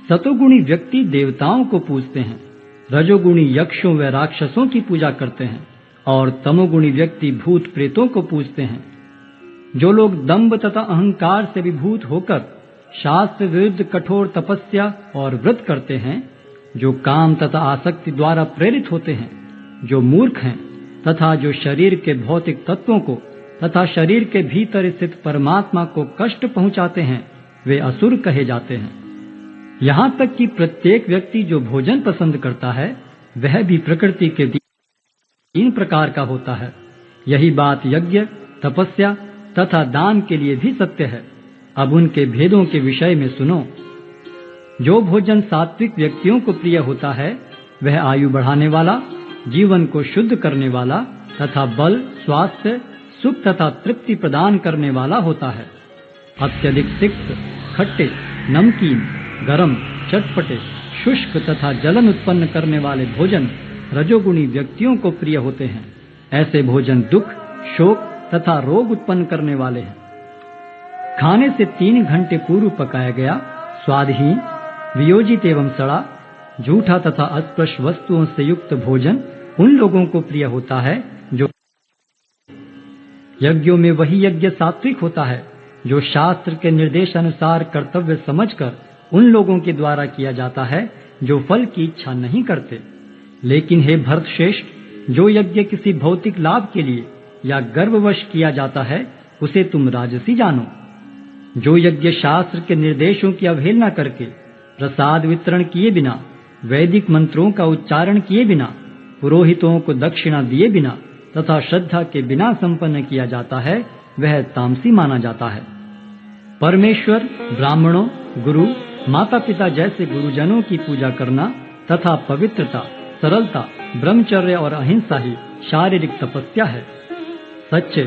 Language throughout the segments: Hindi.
सतोगुणी व्यक्ति देवताओं को पूजते हैं, रजोगुणी यक्षों व राक्षसों की पूजा करते हैं और तमोगुणी व्यक्ति भूत प्रेतों को पूजते हैं। जो लोग दंभ तथा अहंकार से विभूत होकर शास्त्र विरुद्ध कठोर तपस्या और व्रत करते हैं, जो काम तथा आसक्ति द्वारा प्रेरित होते हैं, जो मूर्ख हैं तथा जो शरीर के भौतिक तत्वों को तथा शरीर के भीतर स्थित परमात्मा को कष्ट पहुंचाते हैं, वे असुर कहे जाते हैं। यहाँ तक कि प्रत्येक व्यक्ति जो भोजन पसंद करता है, वह भी प्रकृति के 3 प्रकार का होता है। यही बात यज्ञ, तपस्या तथा दान के लिए भी सत्य है। अब उनके भेदों के विषय में सुनो। जो भोजन सात्विक व्यक्तियों को प्रिय होता है, वह आयु बढ़ाने वाला, जीवन को शुद्ध करने वाला तथा बल, स्वास्थ्य, सुख तथा तृप्ति प्रदान करने वाला होता है। अत्यधिक तिक्त, खट्टे, नमकीन, गरम, चटपटे, शुष्क तथा जलन उत्पन्न करने वाले भोजन रजोगुणी व्यक्तियों को प्रिय होते हैं। ऐसे भोजन दुख, शोक तथा रोग उत्पन्न करने वाले हैं। खाने से 3 घंटे पूर्व पकाया गया, स्वादहीन, वियोजित एवं सड़ा, झूठा तथा अस्पृश वस्तुओं से युक्त भोजन उन लोगों को प्रिय होता है जो यज्ञों में वही यज्ञ सात्विक होता है जो शास्त्र के निर्देश अनुसार कर्तव्य समझकर उन लोगों के द्वारा किया जाता है जो फल की इच्छा नहीं करते। लेकिन हे भरतश्रेष्ठ, जो यज्ञ किसी भौतिक लाभ के लिए या गर्ववश किया जाता है, उसे तुम राजसी जानो। जो यज्ञ शास्त्र के निर्देशों की अवहेलना करके, प्रसाद वितरण किए बिना, वैदिक मंत्रों का उच्चारण किए बिना, पुरोहितों को दक्षिणा दिए बिना तथा श्रद्धा के बिना संपन्न किया जाता है, वह तामसी माना जाता है। परमेश्वर, ब्राह्मणों, गुरु, माता पिता जैसे गुरुजनों की पूजा करना तथा पवित्रता, सरलता, ब्रह्मचर्य और अहिंसा ही शारीरिक तपस्या है। सच्चे,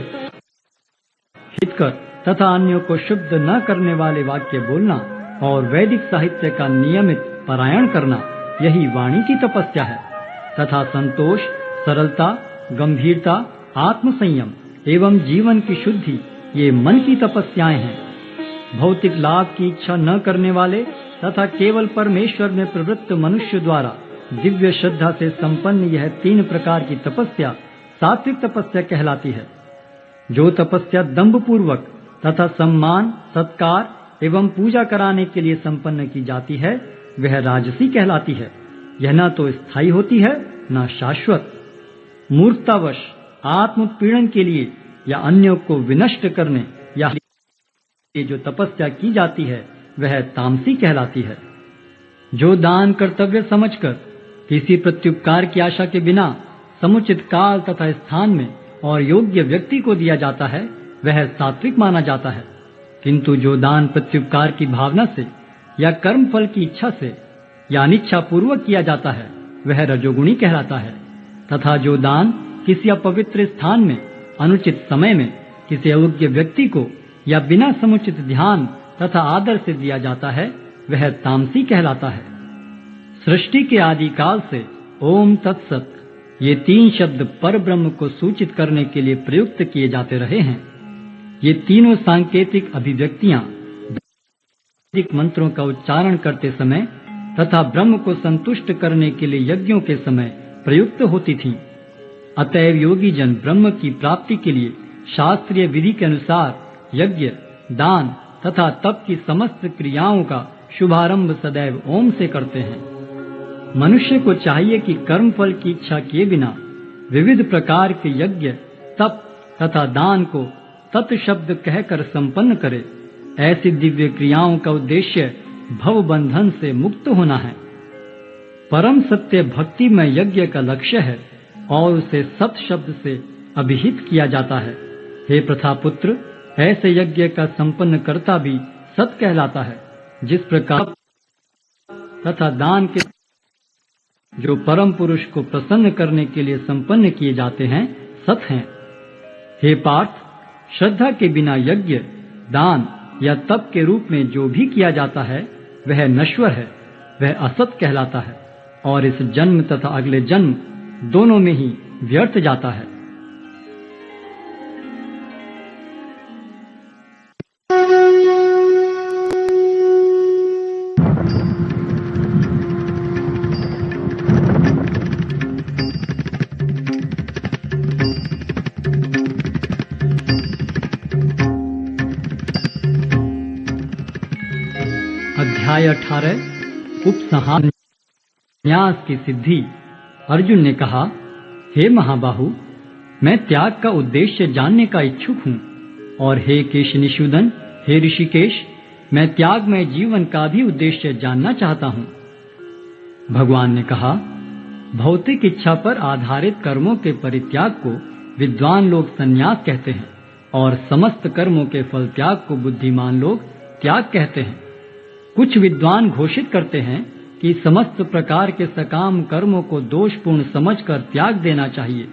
हितकर तथा अन्यों को शुद्ध न करने वाले वाक्य बोलना और वैदिक साहित्य का नियमित पारायण करना, यही वाणी की तपस्या है। तथा संतोष, सरलता, गंभीरता, आत्मसंयम एवं जीवन की शुद्धि, ये मन की तपस्याएं हैं। भौतिक लाभ की इच्छा न करने वाले तथा केवल परमेश्वर में प्रवृत्त मनुष्य द्वारा दिव्य श्रद्धा से संपन्न यह 3 प्रकार की तपस्या सात्विक तपस्या कहलाती है। जो तपस्या दंभ पूर्वक तथा सम्मान, सत्कार एवं पूजा कराने के लिए संपन्न की जाती है, वह राजसी कहलाती है। यह न तो स्थायी होती है, न शाश्वत। मूर्खतावश आत्मपीड़न के लिए या अन्यों को विनष्ट करने या जो तपस्या की जाती है, वह तामसी कहलाती है। जो दान कर्तव्य समझकर किसी प्रत्युपकार की आशा के बिना समुचित काल तथा स्थान में और योग्य व्यक्ति को दिया जाता है, वह सात्विक माना जाता है। किंतु जो दान प्रत्युपकार की भावना से या कर्म फल की इच्छा से या अनिच्छा पूर्वक किया जाता है, वह रजोगुणी कहलाता है। तथा जो दान किसी अपवित्र स्थान में, अनुचित समय में, किसी अयोग्य व्यक्ति को या बिना समुचित ध्यान तथा आदर से दिया जाता है, वह तामसी कहलाता है। सृष्टि के आदि काल से ओम तत्सत ये 3 शब्द पर ब्रह्म को सूचित करने के लिए प्रयुक्त किए जाते रहे हैं। ये तीनों सांकेतिक अभिव्यक्तियां वैदिक मंत्रों का उच्चारण करते समय तथा ब्रह्म को संतुष्ट करने के लिए यज्ञों के समय प्रयुक्त होती थीं। अतएव योगी जन ब्रह्म की प्राप्ति के लिए शास्त्रीय विधि के अनुसार यज्ञ, दान तथा तप की समस्त क्रियाओं का शुभारंभ सदैव ओम से करते हैं। मनुष्य को चाहिए कि कर्म फल की इच्छा किए बिना विविध प्रकार के यज्ञ, तप तथा दान को तत् शब्द कहकर संपन्न करे। ऐसी दिव्य क्रियाओं का उद्देश्य भव बंधन से मुक्त होना है। परम सत्य भक्ति में यज्ञ का लक्ष्य है और उसे सत शब्द से अभिहित किया जाता है। हे प्रथापुत्र, ऐसे यज्ञ का संपन्न करता भी सत कहलाता है। जिस प्रकार तथा दान के जो परम पुरुष को प्रसन्न करने के लिए संपन्न किए जाते हैं, सत हैं। हे पार्थ, श्रद्धा के बिना यज्ञ, दान या तप के रूप में जो भी किया जाता है, वह नश्वर है, वह असत कहलाता है और इस जन्म तथा अगले जन्म दोनों में ही व्यर्थ जाता है। अध्याय 18 उपसंहार न्यास की सिद्धि। अर्जुन ने कहा, हे महाबाहु, मैं त्याग का उद्देश्य जानने का इच्छुक हूँ, और हे केशनिषूदन, हे ऋषिकेश, मैं त्यागमय जीवन का भी उद्देश्य जानना चाहता हूँ। भगवान ने कहा, भौतिक इच्छा पर आधारित कर्मों के परित्याग को विद्वान लोग संन्यास कहते हैं, और समस्त कर्मों के फल त्याग को बुद्धिमान लोग त्याग कहते हैं। कुछ विद्वान घोषित करते हैं कि समस्त प्रकार के सकाम कर्मों को दोषपूर्ण समझकर त्याग देना चाहिए,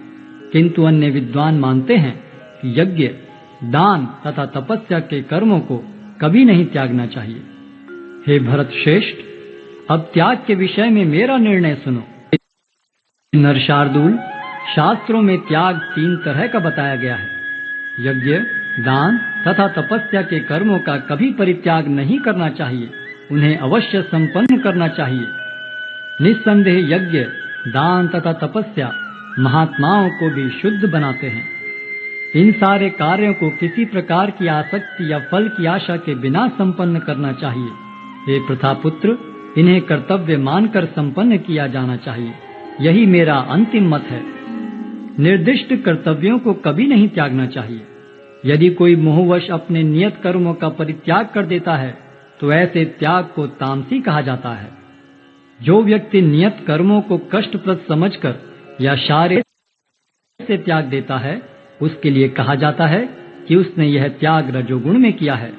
किंतु अन्य विद्वान मानते हैं कि यज्ञ, दान तथा तपस्या के कर्मों को कभी नहीं त्यागना चाहिए। हे भरत श्रेष्ठ, अब त्याग के विषय में मेरा निर्णय सुनो। नरशार्दूल, शास्त्रों में त्याग 3 तरह का बताया गया है। यज्ञ, दान तथा तपस्या के कर्मों का कभी परित्याग नहीं करना चाहिए, उन्हें अवश्य संपन्न करना चाहिए। निस्संदेह यज्ञ, दान तथा तपस्या महात्माओं को भी शुद्ध बनाते हैं। इन सारे कार्यों को किसी प्रकार की आसक्ति या फल की आशा के बिना संपन्न करना चाहिए। हे प्रथापुत्र, इन्हें कर्तव्य मानकर संपन्न किया जाना चाहिए, यही मेरा अंतिम मत है। निर्दिष्ट कर्तव्यों को कभी नहीं त्यागना चाहिए। यदि कोई मोहवश अपने नियत कर्मों का परित्याग कर देता है तो ऐसे त्याग को तामसी कहा जाता है। जो व्यक्ति नियत कर्मों को कष्टप्रद समझकर या शारीरिक से त्याग देता है, उसके लिए कहा जाता है कि उसने यह त्याग रजोगुण में किया है।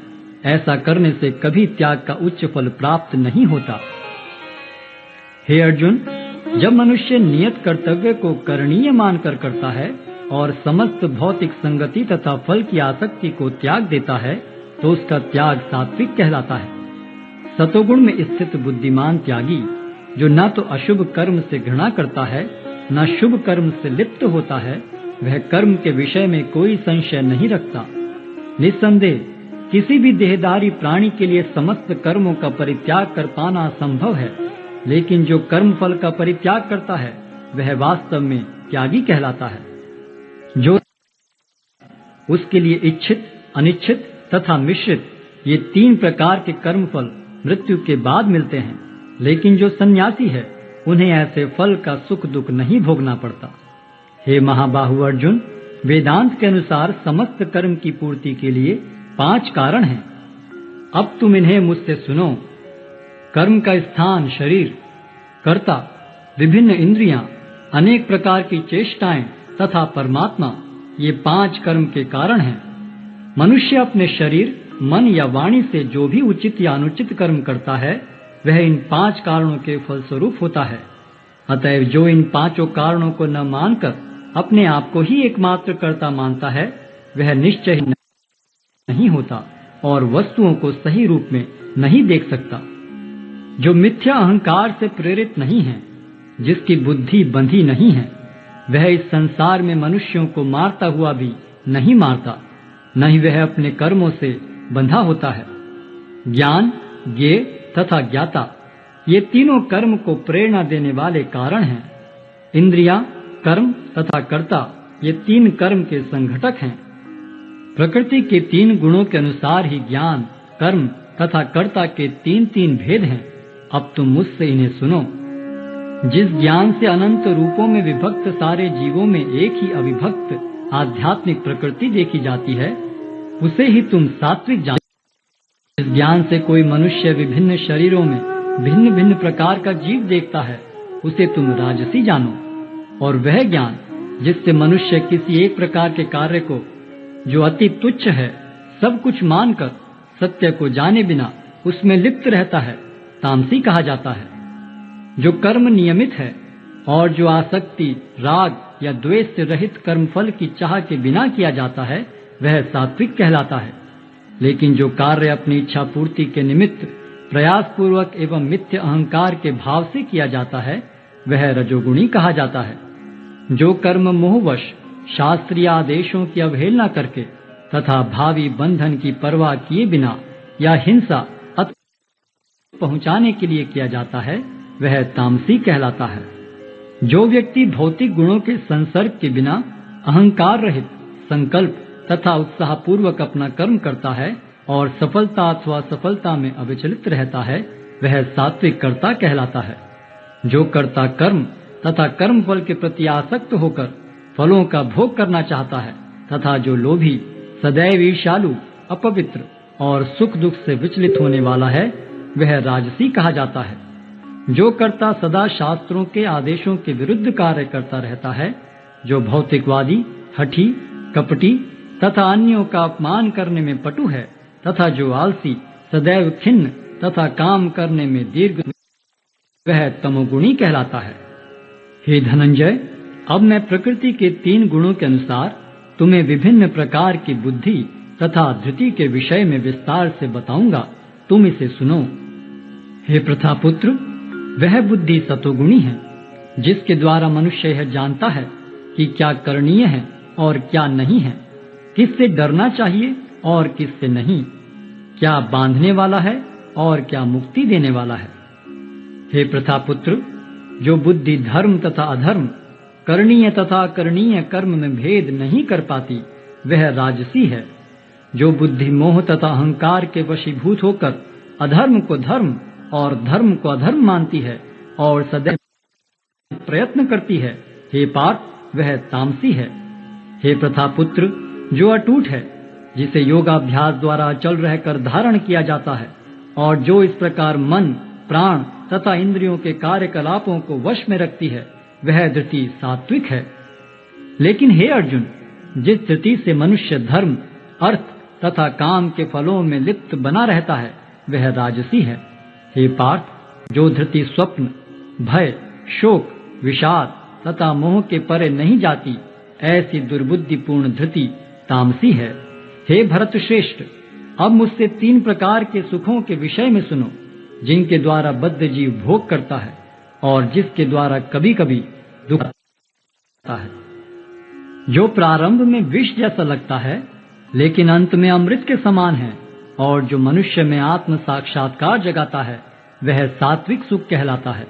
ऐसा करने से कभी त्याग का उच्च फल प्राप्त नहीं होता। हे अर्जुन, जब मनुष्य नियत कर्तव्य को करणीय मानकर करता है और समस्त भौतिक संगति तथा फल की आसक्ति को त्याग देता है, तो उसका त्याग सात्विक कहलाता है। सतोगुण में स्थित बुद्धिमान त्यागी, जो न तो अशुभ कर्म से घृणा करता है न शुभ कर्म से लिप्त होता है, वह कर्म के विषय में कोई संशय नहीं रखता। निस्संदेह किसी भी देहधारी प्राणी के लिए समस्त कर्मों का परित्याग कर पाना संभव है, लेकिन जो कर्म फल का परित्याग करता है वह वास्तव में त्यागी कहलाता है। जो उसके लिए इच्छित, अनिच्छित तथा मिश्रित ये 3 प्रकार के कर्म फल मृत्यु के बाद मिलते हैं, लेकिन जो सन्यासी है उन्हें ऐसे फल का सुख दुख नहीं भोगना पड़ता। हे महाबाहु अर्जुन, वेदांत के अनुसार समस्त कर्म की पूर्ति के लिए 5 कारण हैं। अब तुम इन्हें मुझसे सुनो। कर्म का स्थान शरीर, कर्ता, विभिन्न इंद्रियां, अनेक प्रकार की चेष्टाएं तथा परमात्मा, ये 5 कर्म के कारण हैं। मनुष्य अपने शरीर, मन या वाणी से जो भी उचित या अनुचित कर्म करता है वह इन 5 कारणों के फलस्वरूप होता है। अतएव जो इन 5 कारणों को न मानकर अपने आप को ही एकमात्र कर्ता मानता है, वह निश्चय नहीं होता और वस्तुओं को सही रूप में नहीं देख सकता। जो मिथ्या अहंकार से प्रेरित नहीं है, जिसकी बुद्धि बंधी नहीं है, वह इस संसार में मनुष्यों को मारता हुआ भी नहीं मारता, न ही वह अपने कर्मों से बंधा होता है। ज्ञान, ज्ञेय तथा ज्ञाता, ये तीनों कर्म को प्रेरणा देने वाले कारण हैं। इंद्रियां, कर्म तथा कर्ता, ये 3 कर्म के संघटक हैं। प्रकृति के 3 गुणों के अनुसार ही ज्ञान, कर्म तथा कर्ता के 3 भेद हैं। अब तुम मुझसे इन्हें सुनो। जिस ज्ञान से अनंत रूपों में विभक्त सारे जीवों में एक ही अविभक्त आध्यात्मिक प्रकृति देखी जाती है, उसे ही तुम सात्विक जानो। इस ज्ञान से कोई मनुष्य विभिन्न शरीरों में भिन्न भिन्न प्रकार का जीव देखता है, उसे तुम राजसी जानो। और वह ज्ञान जिससे मनुष्य किसी एक प्रकार के कार्य को, जो अति तुच्छ है, सब कुछ मानकर सत्य को जाने बिना उसमें लिप्त रहता है, तामसी कहा जाता है। जो कर्म नियमित है और जो आसक्ति, राग या द्वेष से रहित कर्मफल की चाह के बिना किया जाता है, वह सात्विक कहलाता है। लेकिन जो कार्य अपनी इच्छा पूर्ति के निमित्त प्रयास पूर्वक एवं मिथ्य अहंकार के भाव से किया जाता है, वह रजोगुणी कहा जाता है। जो कर्म मोहवश शास्त्रीय आदेशों की अवहेलना करके तथा भावी बंधन की परवाह किए बिना या हिंसा पहुंचाने के लिए किया जाता है, वह तामसी कहलाता है। जो व्यक्ति भौतिक गुणों के संसर्ग के बिना अहंकार रहित संकल्प तथा उत्साह पूर्वक अपना कर्म करता है और सफलता अथवा असफलता में अविचलित रहता है, वह सात्विक कर्ता कहलाता है। जो कर्ता कर्म तथा कर्म फल के प्रति आसक्त होकर फलों का भोग करना चाहता है तथा जो लोभी, सदैव ईर्ष्यालु, अपवित्र और सुख दुख से विचलित होने वाला है, वह राजसी कहा जाता है। जो कर्ता सदा शास्त्रों के आदेशों के विरुद्ध कार्य करता रहता है, जो भौतिकवादी, हठी, कपटी तथा अन्यों का अपमान करने में पटु है तथा जो आलसी, सदैव खिन्न तथा काम करने में दीर्घ, वह तमोगुणी कहलाता है। हे धनंजय, अब मैं प्रकृति के 3 गुणों के अनुसार तुम्हें विभिन्न प्रकार की बुद्धि तथा धृति के विषय में विस्तार से बताऊंगा, तुम इसे सुनो। हे प्रथापुत्र, वह बुद्धि सतोगुणी है जिसके द्वारा मनुष्य यह जानता है कि क्या करणीय है और क्या नहीं है, किससे डरना चाहिए और किससे नहीं, क्या बांधने वाला है और क्या मुक्ति देने वाला है। हे प्रथापुत्र, जो बुद्धि धर्म तथा अधर्म, करणीय तथा अकरणीय कर्म में भेद नहीं कर पाती, वह राजसी है। जो बुद्धि मोह तथा अहंकार के वशीभूत होकर अधर्म को धर्म और धर्म को अधर्म मानती है और सदैव प्रयत्न करती है, हे पार्थ, वह तामसी है। हे प्रथापुत्र, जो अटूट है, जिसे योगाभ्यास द्वारा अचल रहकर धारण किया जाता है और जो इस प्रकार मन, प्राण तथा इंद्रियों के कार्यकलापों को वश में रखती है, वह धृति सात्विक है। लेकिन हे अर्जुन, जिस धृति से मनुष्य धर्म, अर्थ तथा काम के फलों में लिप्त बना रहता है, वह राजसी है। हे पार्थ, जो धृति स्वप्न, भय, शोक, विषाद तथा मोह के परे नहीं जाती, ऐसी दुर्बुद्धिपूर्ण धृति तामसी है। हे भरत श्रेष्ठ, अब मुझसे 3 प्रकार के सुखों के विषय में सुनो, जिनके द्वारा बद्ध जीव भोग करता है और जिसके द्वारा कभी कभी दुख आता है। जो प्रारंभ में विष जैसा लगता है लेकिन अंत में अमृत के समान है और जो मनुष्य में आत्म साक्षात्कार जगाता है, वह सात्विक सुख कहलाता है।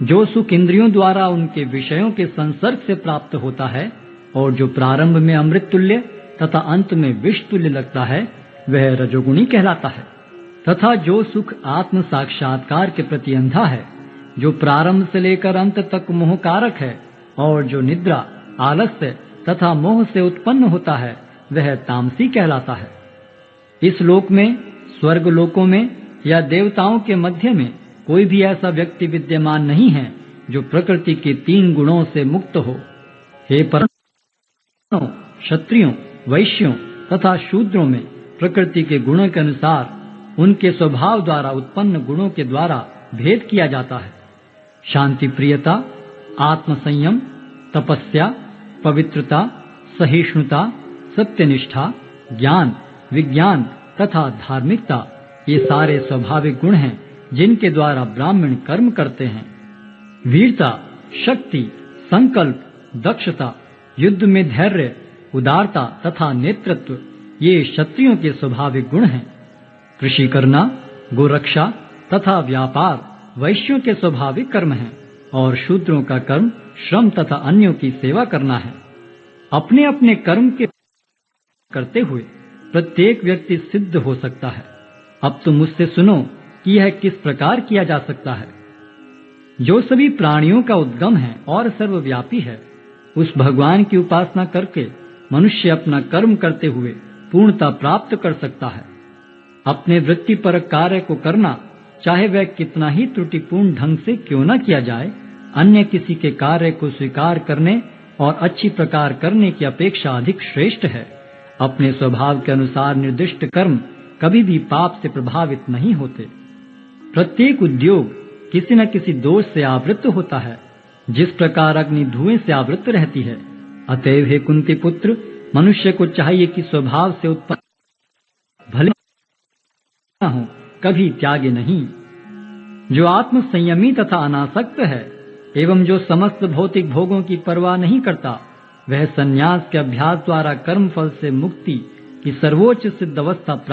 जो सुख इंद्रियों द्वारा उनके विषयों के संसर्ग से प्राप्त होता है और जो प्रारंभ में अमृत तुल्य तथा अंत में विष तुल्य लगता है, वह रजोगुणी कहलाता है। तथा जो सुख आत्म साक्षात्कार के प्रति अंधा है, जो प्रारंभ से लेकर अंत तक मोहकारक है और जो निद्रा, आलस्य तथा मोह से उत्पन्न होता है, वह तामसी कहलाता है। इस लोक में, स्वर्ग लोकों में या देवताओं के मध्य में कोई भी ऐसा व्यक्ति विद्यमान नहीं है जो प्रकृति के 3 गुणों से मुक्त हो। हे परंतु क्षत्रियों, वैश्यों तथा शूद्रों में प्रकृति के गुणों के अनुसार उनके स्वभाव द्वारा उत्पन्न गुणों के द्वारा भेद किया जाता है। शांति प्रियता, आत्मसंयम, तपस्या, पवित्रता, सहिष्णुता, सत्यनिष्ठा, ज्ञान, विज्ञान तथा धार्मिकता, ये सारे स्वाभाविक गुण हैं जिनके द्वारा ब्राह्मण कर्म करते हैं। वीरता, शक्ति, संकल्प, दक्षता, युद्ध में धैर्य, उदारता तथा नेतृत्व, ये क्षत्रियों के स्वाभाविक गुण हैं। कृषि करना, गोरक्षा तथा व्यापार वैश्यों के स्वाभाविक कर्म हैं और शूद्रों का कर्म श्रम तथा अन्यों की सेवा करना है। अपने अपने कर्म के करते हुए प्रत्येक व्यक्ति सिद्ध हो सकता है। अब तुम मुझसे सुनो कि यह किस प्रकार किया जा सकता है। जो सभी प्राणियों का उद्गम है और सर्वव्यापी है, उस भगवान की उपासना करके मनुष्य अपना कर्म करते हुए पूर्णता प्राप्त कर सकता है। अपने वृत्तिपरक कार्य को करना, चाहे वह कितना ही त्रुटिपूर्ण ढंग से क्यों न किया जाए, अन्य किसी के कार्य को स्वीकार करने और अच्छी प्रकार करने की अपेक्षा अधिक श्रेष्ठ है। अपने स्वभाव के अनुसार निर्दिष्ट कर्म कभी भी पाप से प्रभावित नहीं होते। प्रत्येक उद्योग किसी न किसी दोष से आवृत्त होता है, जिस प्रकार अग्नि धुएं से आवृत्त रहती है। अतएव हे कुंती पुत्र, मनुष्य को चाहिए कि स्वभाव से उत्पन्न भले न हो, कभी त्यागे नहीं। जो आत्म संयमी तथा अनासक्त है एवं जो समस्त भौतिक भोगों की परवाह नहीं करता, वह संन्यास के अभ्यास द्वारा कर्म फल से मुक्ति की सर्वोच्च सिद्ध अवस्था प्राप्त